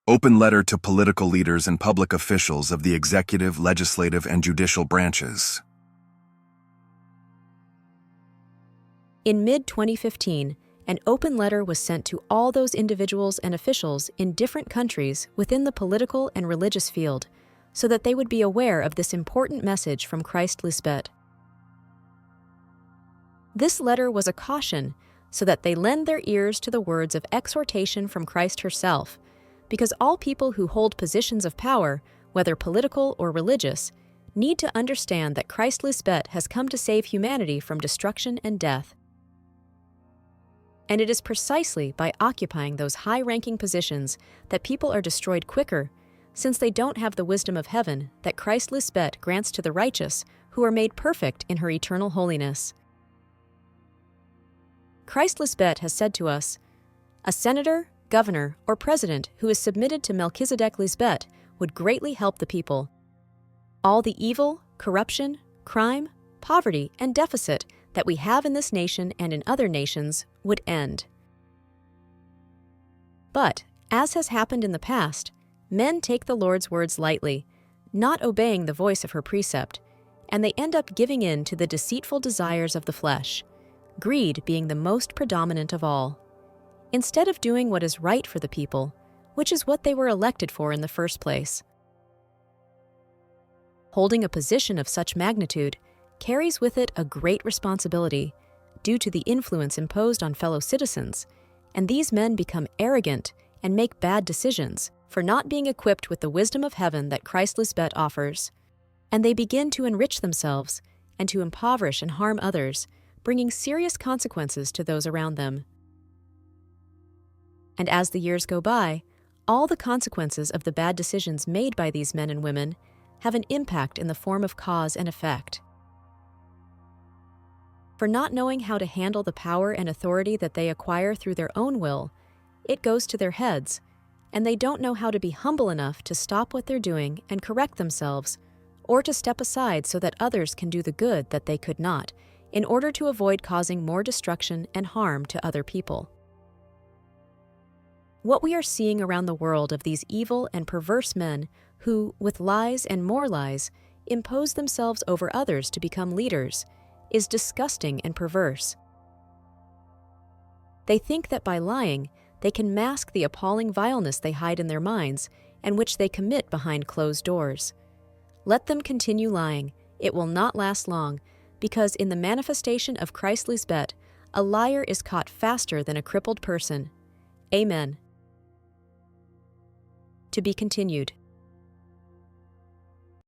Open letter to political leaders and public officials of the executive, legislative, and judicial branches. In mid-2015, an open letter was sent to all those individuals and officials in different countries within the political and religious field, so that they would be aware of this important message from Christ Lisbeth. This letter was a caution so that they lend their ears to the words of exhortation from Christ herself, because all people who hold positions of power, whether political or religious, need to understand that Christ Lisbeth has come to save humanity from destruction and death. And it is precisely by occupying those high-ranking positions that people are destroyed quicker, since they don't have the wisdom of heaven that Christ Lisbeth grants to the righteous who are made perfect in her eternal holiness. Christ Lisbeth has said to us, "A senator, governor, or president who is submitted to Melchizedek Lisbeth would greatly help the people. All the evil, corruption, crime, poverty, and deficit that we have in this nation and in other nations would end." But, as has happened in the past, men take the Lord's words lightly, not obeying the voice of her precept, and they end up giving in to the deceitful desires of the flesh, greed being the most predominant of all, instead of doing what is right for the people, which is what they were elected for in the first place. Holding a position of such magnitude carries with it a great responsibility due to the influence imposed on fellow citizens, and these men become arrogant and make bad decisions for not being equipped with the wisdom of heaven that Christ Lisbeth offers, and they begin to enrich themselves and to impoverish and harm others, bringing serious consequences to those around them. And as the years go by, all the consequences of the bad decisions made by these men and women have an impact in the form of cause and effect. For not knowing how to handle the power and authority that they acquire through their own will, it goes to their heads, and they don't know how to be humble enough to stop what they're doing and correct themselves, or to step aside so that others can do the good that they could not, in order to avoid causing more destruction and harm to other people. What we are seeing around the world of these evil and perverse men who, with lies and more lies, impose themselves over others to become leaders, is disgusting and perverse. They think that by lying, they can mask the appalling vileness they hide in their minds and which they commit behind closed doors. Let them continue lying. It will not last long, because in the manifestation of Christ Lisbeth, a liar is caught faster than a crippled person. Amen. To be continued.